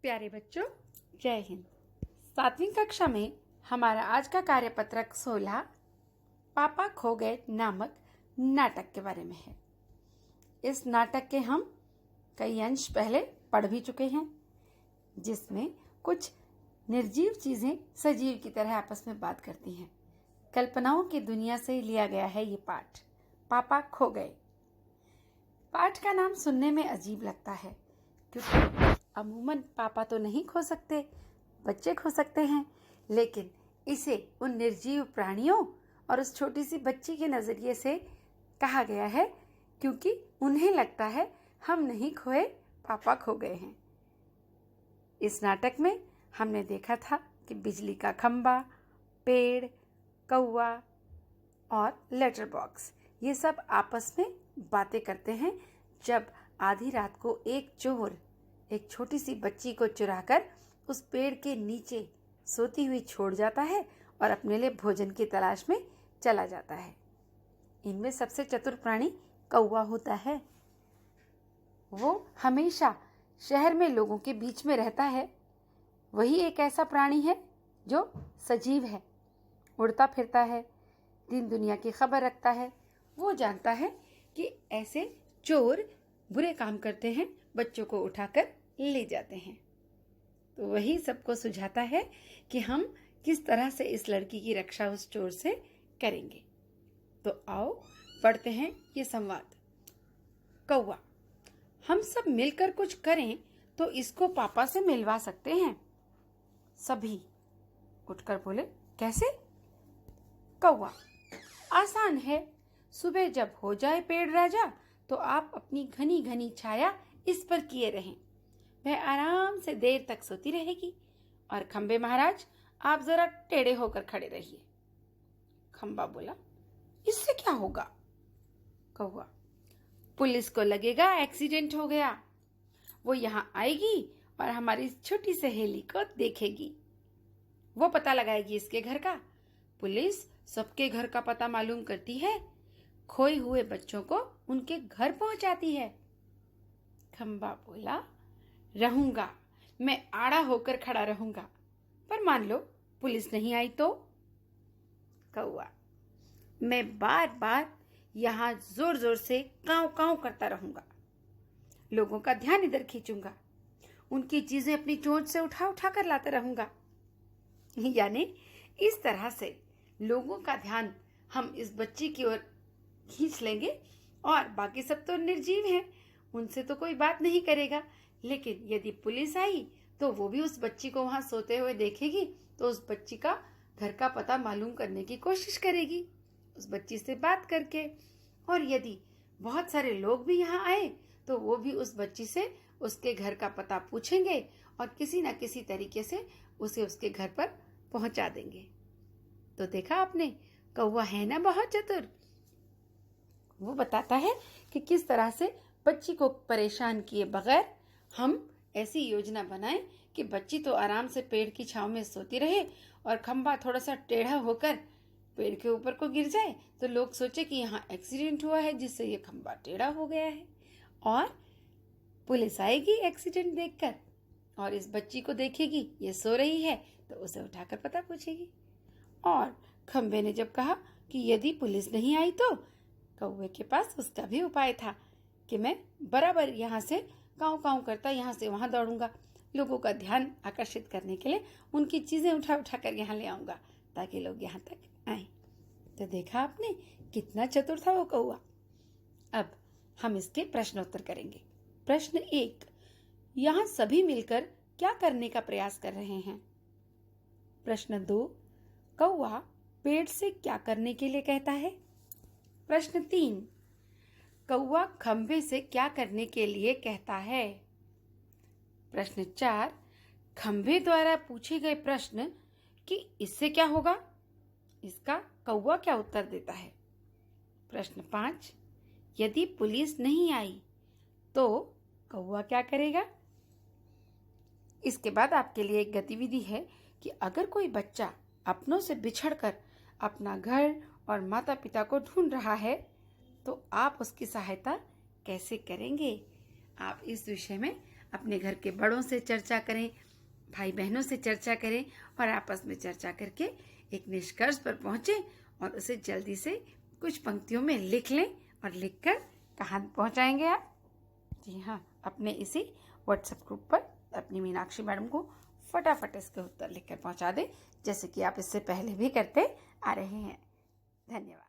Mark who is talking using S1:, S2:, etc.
S1: प्यारे बच्चों, जय हिंद। 7वीं कक्षा में हमारा आज का कार्यपत्रक 16 पापा खो गए नामक नाटक के बारे में है। इस नाटक के हम कई अंश पहले पढ़ भी चुके हैं, जिसमें कुछ निर्जीव चीजें सजीव की तरह आपस में बात करती हैं। कल्पनाओं की दुनिया से लिया गया है ये पाठ, पापा खो गए। पाठ का नाम सुनने में अजीब लगता है, क्योंकि अमूमन पापा तो नहीं खो सकते, बच्चे खो सकते हैं, लेकिन इसे उन निर्जीव प्राणियों और उस छोटी सी बच्ची के नजरिए से कहा गया है, क्योंकि उन्हें लगता है हम नहीं खोए, पापा खो गए हैं। इस नाटक में हमने देखा था कि बिजली का खंबा, पेड़, कौवा और लेटर बॉक्स ये सब आपस में बातें करते हैं जब आधी रात को एक चोर एक छोटी सी बच्ची को चुराकर उस पेड़ के नीचे सोती हुई छोड़ जाता है और अपने लिए भोजन की तलाश में चला जाता है। इनमें सबसे चतुर प्राणी कौवा होता है। वो हमेशा शहर में लोगों के बीच में रहता है। वही एक ऐसा प्राणी है जो सजीव है, उड़ता फिरता है, दिन दुनिया की खबर रखता है। वो जानता है कि ऐसे चोर बुरे काम करते हैं, बच्चों को उठाकर ले जाते हैं। तो वही सबको सुझाता है कि हम किस तरह से इस लड़की की रक्षा उस चोर से करेंगे। तो आओ पढ़ते हैं ये संवाद। कौवा, हम सब मिलकर कुछ करें तो इसको पापा से मिलवा सकते हैं। सभी उठकर बोले, कैसे? कौवा, आसान है। सुबह जब हो जाए पेड़ राजा तो आप अपनी घनी घनी छाया इस पर किए रहें। वह आराम से देर तक सोती रहेगी और खंबे महाराज आप जरा टेढ़े होकर खड़े रहिए। खंबा बोला, इससे क्या होगा? कौवा, पुलिस को लगेगा एक्सीडेंट हो गया। वो यहाँ आएगी और हमारी छोटी सहेली को देखेगी। वो पता लगाएगी इसके घर का। पुलिस सबके घर का पता मालूम करती है, खोए हुए बच्चों को उनके घर पहुंचाती है। खंबा बोला, रहूंगा, मैं आड़ा होकर खड़ा रहूंगा, पर मान लो पुलिस नहीं आई तो? कौवा, मैं बार बार यहां जोर जोर से कांव कांव करता रहूंगा, लोगों का ध्यान इधर खींचूंगा, उनकी चीजें अपनी चोंच से उठा उठा कर लाता रहूंगा। यानी इस तरह से लोगों का ध्यान हम इस बच्ची की ओर खींच लेंगे और बाकी सब तो निर्जीव हैं, उनसे तो कोई बात नहीं करेगा। लेकिन यदि पुलिस आई तो वो भी उस बच्ची को वहां सोते हुए देखेगी तो उस बच्ची का घर का पता मालूम करने की कोशिश करेगी, उस बच्ची से बात करके। और यदि बहुत सारे लोग भी यहाँ आए तो वो भी उस बच्ची से उसके घर का पता पूछेंगे और किसी न किसी तरीके से उसे उसके घर पर पहुंचा देंगे। तो देखा आपने, कौवा है ना बहुत चतुर। वो बताता है कि किस तरह से बच्ची को परेशान किए बगैर हम ऐसी योजना बनाएं कि बच्ची तो आराम से पेड़ की छांव में सोती रहे और खंबा थोड़ा सा टेढ़ा होकर पेड़ के ऊपर को गिर जाए तो लोग सोचे कि यहाँ एक्सीडेंट हुआ है, जिससे ये खंबा टेढ़ा हो गया है। और पुलिस आएगी एक्सीडेंट देखकर और इस बच्ची को देखेगी ये सो रही है तो उसे उठाकर पता पूछेगी। और खंबे ने जब कहा कि यदि पुलिस नहीं आई तो कौवे के पास उसका भी उपाय था कि मैं बराबर यहाँ से कांव कांव करता यहाँ से वहां दौड़ूंगा, लोगों का ध्यान आकर्षित करने के लिए उनकी चीजें उठा उठा कर यहाँ ले आऊंगा ताकि लोग यहाँ तक आए। तो देखा आपने कितना चतुर था वो कौवा। अब हम इसके प्रश्नोत्तर करेंगे। प्रश्न 1, यहाँ सभी मिलकर क्या करने का प्रयास कर रहे हैं? प्रश्न 2, कौवा पेड़ से क्या करने के लिए कहता है? प्रश्न 3, कौवा खंबे से क्या करने के लिए कहता है? प्रश्न 4, खंबे द्वारा पूछे गए प्रश्न कि इससे क्या होगा, इसका कौवा क्या उत्तर देता है? प्रश्न 5, यदि पुलिस नहीं आई तो कौवा क्या करेगा? इसके बाद आपके लिए एक गतिविधि है कि अगर कोई बच्चा अपनों से बिछड़कर अपना घर और माता पिता को ढूंढ रहा है तो आप उसकी सहायता कैसे करेंगे? आप इस विषय में अपने घर के बड़ों से चर्चा करें, भाई बहनों से चर्चा करें और आपस में चर्चा करके एक निष्कर्ष पर पहुँचें और उसे जल्दी से कुछ पंक्तियों में लिख लें और लिखकर कहाँ पहुँचाएंगे आप? जी हाँ, अपने इसी व्हाट्सएप ग्रुप पर अपनी मीनाक्षी मैडम को फटाफट इसके उत्तर लिखकर पहुँचा दें, जैसे कि आप इससे पहले भी करते आ रहे हैं। धन्यवाद।